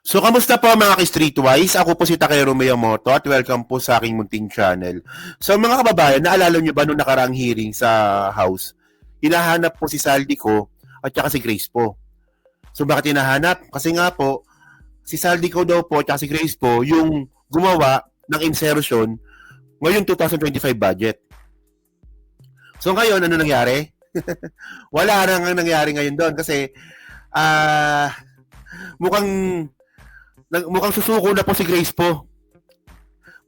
So, kamusta po mga ka-Streetwise? Ako po si Takero Miyamoto at welcome po sa aking munting channel. So, mga kababayan, naalala nyo ba nung nakaraang hearing sa House? Hinahanap po si Saldi ko at saka si Grace po. So, bakit hinahanap? Kasi nga po, si Saldi ko daw po at saka si Grace po yung gumawa ng insertion ngayong 2025 budget. So, ngayon, ano nangyari? Wala nang nangyari ngayon doon kasi mukhang mukhang susuko na po si Grace po.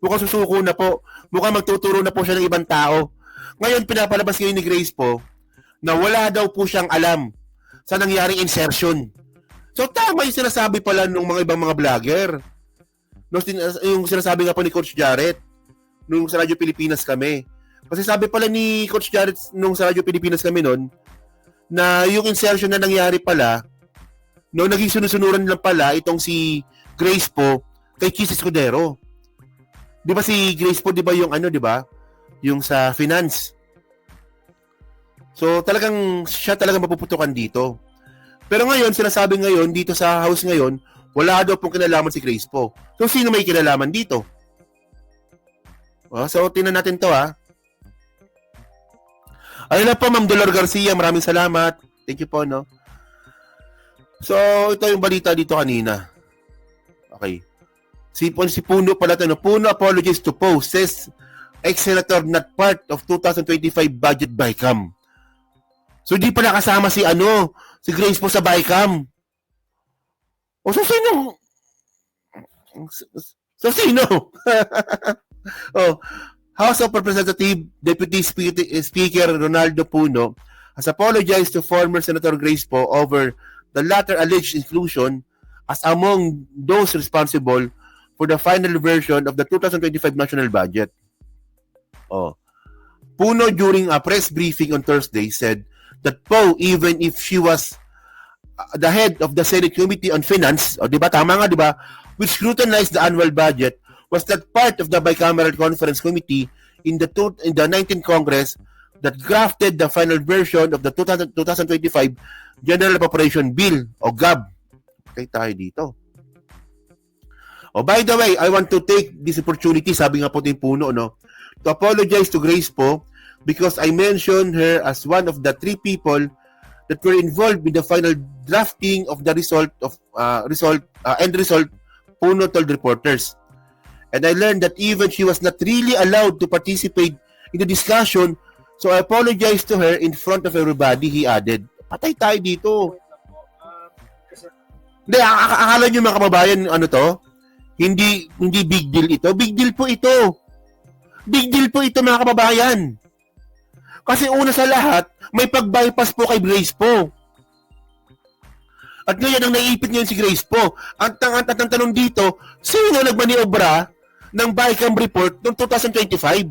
Mukhang susuko na po. Mukhang magtuturo na po siya ng ibang tao. Ngayon, pinapalabas ngayon ni Grace po na wala daw po siyang alam sa nangyaring insertion. So, tama yung sinasabi pala ng mga ibang mga vlogger. No, yung sinasabi nga po ni Coach Jarrett nung sa Radyo Pilipinas kami. Kasi sabi pala ni Coach Jarrett nung sa Radyo Pilipinas kami noon na yung insertion na nangyari pala, no, naging sunusunuran lang pala itong si Grace po kay Chis Escudero. 'Di ba si Grace po, 'di ba yung ano, 'di ba? Yung sa finance. So talagang siya talaga mapuputukan dito. Pero ngayon, sinasabi ngayon dito sa house ngayon, wala daw pong kinalaman si Grace po. So sino may kinalaman dito? So tingnan natin 'to ha. Ayun na po, Ma'am Dolor Garcia, maraming salamat. Thank you po, no. So ito yung balita dito kanina. Okay. Si Puno pala ito, no? Puno apologies to Poe, says ex-senator not part of 2025 budget BICAM. So, di pala kasama si Grace po sa BICAM. O, so sino? So, sino? Oh, House of Representative Deputy Speaker Ronaldo Puno has apologized to former Senator Grace Poe over the latter alleged inclusion as among those responsible for the final version of the 2025 national budget. Puno, during a press briefing on Thursday, said that Poe, even if she was the head of the Senate Committee on Finance, di ba, tama nga, di ba, which scrutinized the annual budget, was not part of the bicameral conference committee in the 19th Congress that drafted the final version of the 2025 General Appropriation Bill, o GAB. Okay, tayo dito. By the way, I want to take this opportunity, sabi nga po din Puno, no, to apologize to Grace po because I mentioned her as one of the 3 people that were involved in the final drafting of the end result, Puno told reporters. And I learned that even she was not really allowed to participate in the discussion, so I apologize to her in front of everybody, he added. Patay tayo dito. Hindi, akala nyo mga kababayan, ano to? Hindi big deal ito. Big deal po ito. Big deal po ito, mga kababayan. Kasi una sa lahat, may pag-bypass po kay Grace po. At ngayon, ang naiipit ngayon si Grace po. Ang tanong dito, sino nagmaniobra ng BICAM report noong 2025?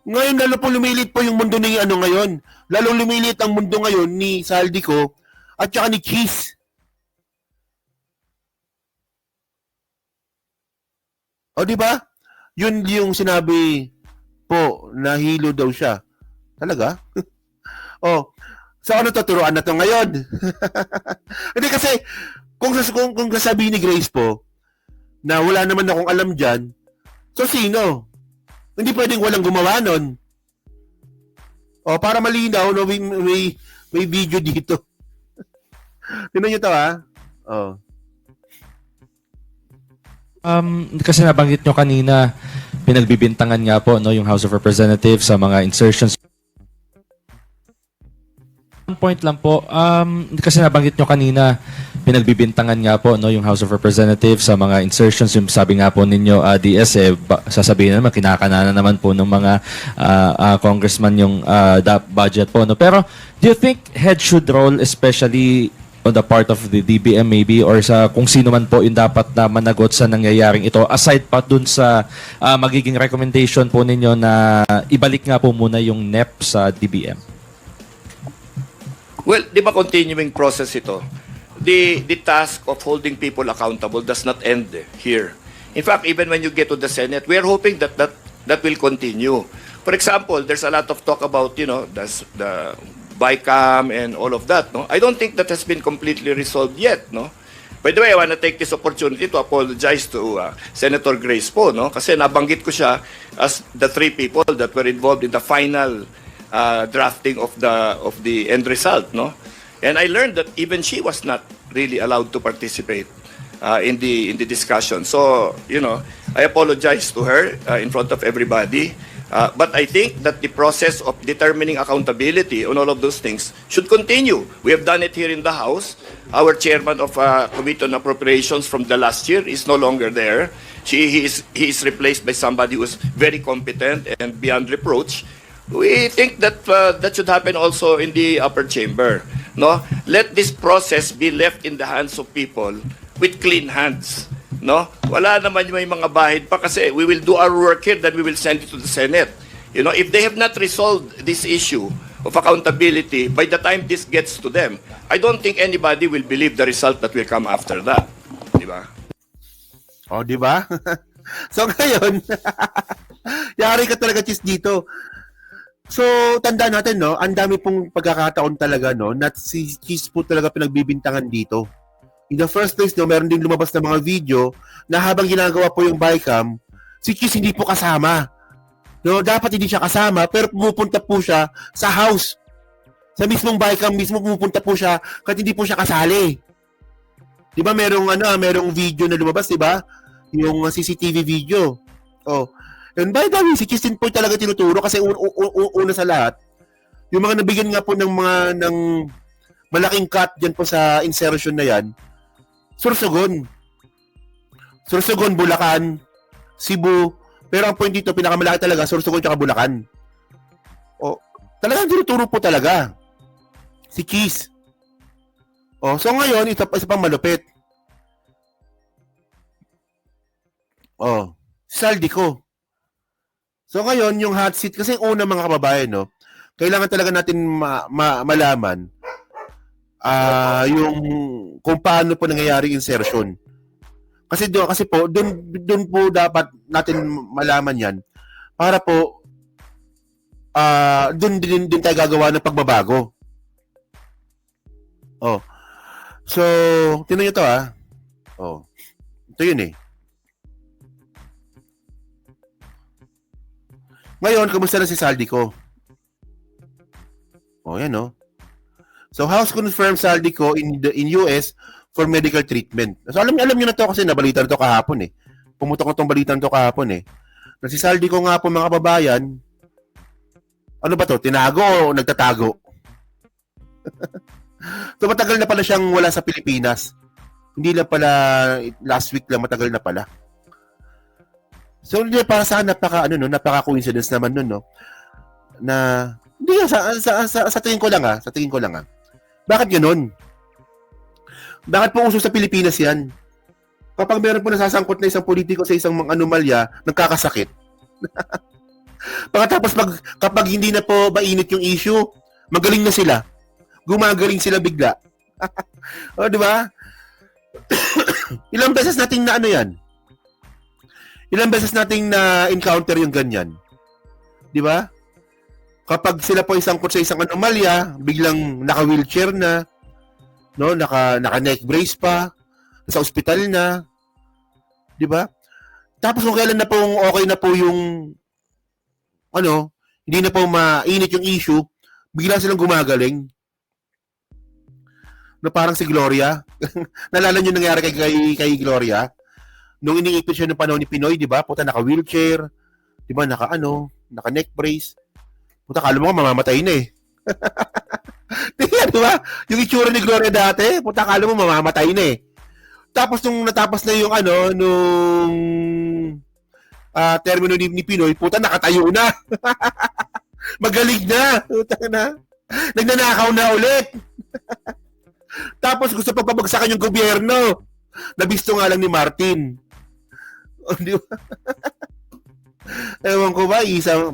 Ngayon, lalo po lumilit po yung mundo ni ngayon. Lalo lumilit ang mundo ngayon ni Saldi ko at saka ni Cheese. O, di ba? Yun yung sinabi po na hilo daw siya. Talaga? O, so ano to, turuan na to ngayon? Hindi kasi, kung sasabihin ni Grace po na wala naman akong alam dyan, so sino? Hindi pwedeng walang gumawa nun. O, para malinaw, no, may video dito. Tignan nyo to, ha? Oh. Kasi nabanggit nyo kanina, pinagbibintangan nga po, no, yung House of Representatives sa mga insertions. One point lang po, kasi nabanggit nyo kanina, pinagbibintangan nga po, no, yung House of Representatives sa mga insertions. Yung sabi nga po ninyo, DS, sasabihin naman, kinakana naman po ng mga congressman yung budget po. No? Pero, do you think head should roll, especially on the part of the DBM maybe, or sa kung sino man po yung dapat na managot sa nangyayaring ito, aside pa dun sa magiging recommendation po ninyo na ibalik nga po muna yung NEP sa DBM? Well, di ba continuing process ito? The task of holding people accountable does not end here. In fact, even when you get to the Senate, we are hoping that will continue. For example, there's a lot of talk about, the BICAM and all of that, no? I don't think that has been completely resolved yet, no? By the way, I want to take this opportunity to apologize to Senator Grace Poe, no? Kasi nabanggit ko siya as the three people that were involved in the final drafting of the end result, no? And I learned that even she was not really allowed to participate in the discussion. So, I apologize to her in front of everybody. But I think that the process of determining accountability on all of those things should continue. We have done it here in the House. Our chairman of Committee on Appropriations from the last year is no longer there. He is replaced by somebody who is very competent and beyond reproach. We think that that should happen also in the upper chamber. No, let this process be left in the hands of people with clean hands. No, wala naman may mga bahid pa kasi we will do our work here, then we will send it to the Senate. If they have not resolved this issue of accountability by the time this gets to them, I don't think anybody will believe the result that will come after that. Di ba? Oh, di ba? So ngayon, yari ka talaga, Chis, dito. So, tandaan natin, no? Ang dami pong pagkakataon talaga, no? Na si Chis po talaga pinagbibintangan dito. In the first place, no, meron din lumabas na mga video na habang ginagawa po yung bycam, si Chis hindi po kasama. No, dapat hindi siya kasama, pero pumupunta po siya sa house. Sa mismong bycam mismo pumupunta po siya kahit hindi po siya kasali. 'Di ba merong video na lumabas, 'di ba? Yung CCTV video. Oh. And by the way, si Chis din po talaga tinuturo kasi una sa lahat, yung mga nabigyan nga po ng malaking cut diyan po sa insertion na 'yan. Sorsogon, Bulacan, Cebu. Pero ang point dito, pinakamalaki talaga, Sorsogon tsaka Bulacan. O, talagang tinuturo po talaga. Si Chis. O, so ngayon, isa pang malupit. O, si Saldico. So ngayon, yung hot seat, kasi una mga kababayan, no, kailangan talaga natin malaman yung kung paano po nangyayari insertion. Kasi doon po dapat natin malaman 'yan para po doon din tayo gagawa ng pagbabago. Oh. So, tingnan niyo 'to Oh. Ito 'yun eh. Ngayon, kumusta na si Saldico? Oh, yan oh. So, House confirmed Saldico in US for medical treatment. So, alam niyo na to kasi nabalitan to kahapon eh. Pumutok na tong balitan to kahapon eh. Na si Saldico nga po mga kababayan, ano ba to? Tinago o nagtatago? So, matagal na pala siyang wala sa Pilipinas. Hindi lang pala last week lang, matagal na pala. So, hindi para sa napaka coincidence naman nun, no? Na hindi sa tingin ko lang Bakit ganoon? Bakit po uso sa Pilipinas 'yan? Kapag meron po nasasangkot na isang politiko sa isang anomalya, nagkakasakit. Pagkatapos kapag hindi na po mainit yung issue, magaling na sila. Gumagaling sila bigla. O, di ba? Ilang beses nating na Ilang beses nating na encounter yung ganyan. Di ba? Kapag sila po isangkot sa isang anomalya, biglang naka-wheelchair na, no, naka-neck brace pa, sa ospital na, di ba? Tapos kung kailan na pong okay na po yung, hindi na po mainit yung issue, bigla silang gumagaling. No, parang si Gloria. Nalala niyo nangyari kay Gloria? Nung iniipit siya ng panahon ni Pinoy, di ba? Puta, naka-wheelchair, di ba? Naka-neck brace. Puta, kala mo mamamatay na eh. Di ba? Yung itsura ni Gloria dati, puta, kala mo mamamatay na eh. Tapos nung natapos na yung termino ni Pinoy, puta, nakatayo na. Magaling na. Puta na. Nagnanakaw na ulit. Tapos gusto pa pabagsakan yung gobyerno. Nabisto nga lang ni Martin. Di ba? Ewan ko ba, iisa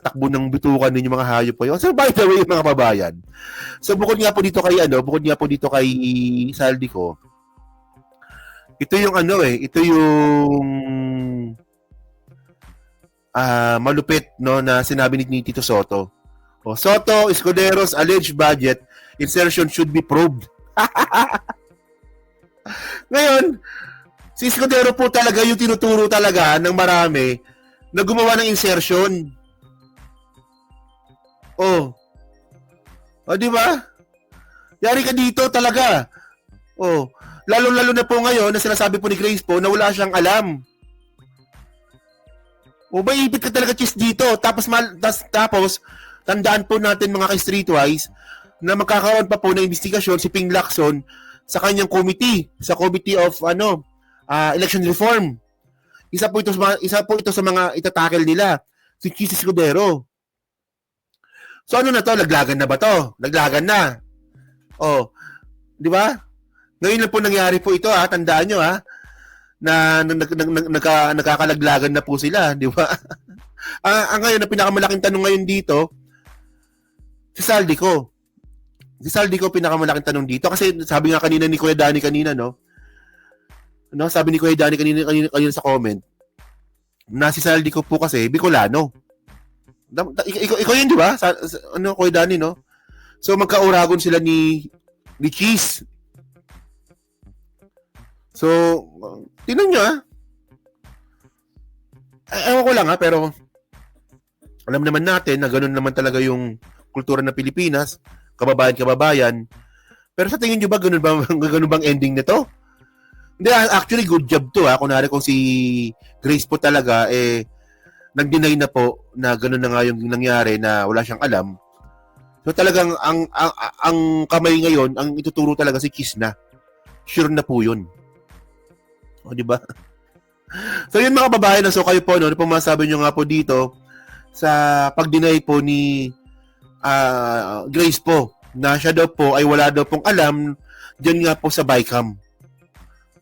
takbo ng bitukan ninyo mga hayop po yun. So, by the way, mga babayan. So, bukod nga po dito kay Saldico, ito yung malupit, no, na sinabi ni Tito Soto. Soto, Escuderos, alleged budget insertion should be probed Ngayon, si Escudero po talaga yung tinuturo talaga ng marami na gumawa ng insertion. Oh. O, di ba? Yari ka dito talaga. Oh. Lalo-lalo na po ngayon na sinasabi po ni Grace po na wala siyang alam. O, ba ipit ka talaga cheese dito. Tapos tandaan po natin mga ka-streetwise na magkakaroon pa po ng investigasyon si Ping Lacson sa kanyang committee, sa Committee of Election Reform. Isa po ito sa mga itatakel nila, si Cheese Escudero. So ano na to? Laglagan na ba to? Laglagan na. Oh, di ba? Ngayon lang po nangyari po ito, tandaan nyo, na nagkakalaglagan na po sila, di ba? Ngayon, na pinakamalaking tanong ngayon dito, si Saldico. Si Saldico pinakamalaking tanong dito kasi sabi nga kanina ni Kuya Danny kanina, no? Sabi ni Kuya Danny kanina sa comment na si Saldico po kasi Bicolano. Ikaw yun, di ba? Kuya Danny, no? So magka-uragon sila ni Cheese. So, tingnan nyo, ewan ko lang, pero alam naman natin na ganun naman talaga yung kultura ng Pilipinas, kababayan. Pero sa tingin nyo ba, ganun bang ending nito? Hindi, actually, good job to, Kunwari kung si Grace po talaga, nag-deny na po na ganun na nga yung nangyari na wala siyang alam. So talagang ang kamay ngayon, ang ituturo talaga si Cheese na. Sure na po yun. O, di ba? So yun mga babae, so kayo po, ano pong masabi nyo nga po dito sa pag-deny po ni Grace po na siya daw po ay wala daw pong alam dyan nga po sa BICAM.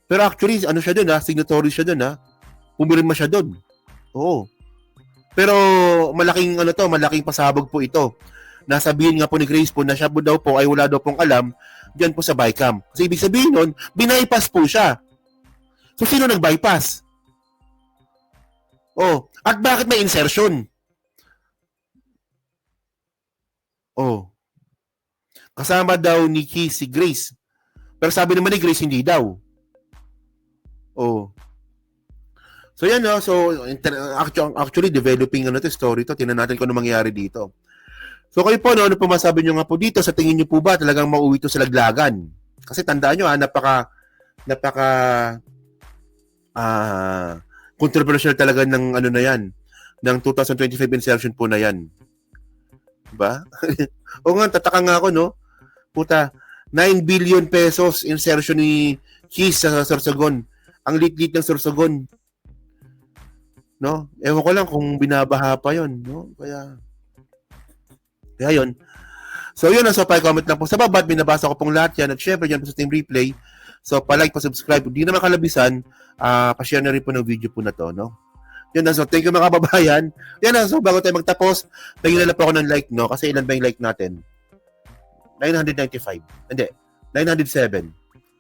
Pero actually, ano siya dun, signatory siya dun, pumirma siya dun. Oo. Pero malaking pasabog po ito. Nasabihin nga po ni Grace po na siya daw po ay wala daw pong alam dyan po sa BICAM. Kasi ibig sabihin nun, binaypass po siya. So, sino nag-bypass? Oh, at bakit may insertion? Oh. Kasama daw ni Keith si Grace. Pero sabi naman ni Grace, hindi daw. Oh. So, yan, no? So, actually, developing story to. Tingnan natin kung ano mangyayari dito. So, kayo po, ano po masabi nyo nga po dito? Sa tingin nyo po ba talagang mauwi to sa laglagan? Kasi tandaan nyo, napaka controversial talaga ng na yan, ng 2025 insertion po na yan. Diba? O nga, tataka nga ako, no? Puta, 9 billion pesos insertion ni Cheese sa Sorsogon. Ang lit-lit ng Sorsogon. No? Ewan ko lang kung binabaha pa yon, no? Kaya yun. So, yun, so pa-comment lang po sa baba at binabasa ko pong lahat yan. At syempre, dyan po sa Team Replay. So, pa-like, pa-subscribe. Hindi naman kalabisan, pa-share na rin po ng video po na to, no? Yun na, so thank you mga kababayan. Yan na, so bago tayo magtapos, tingnan na po ako ng like, no? Kasi ilan ba yung like natin? 995. Hindi, 907.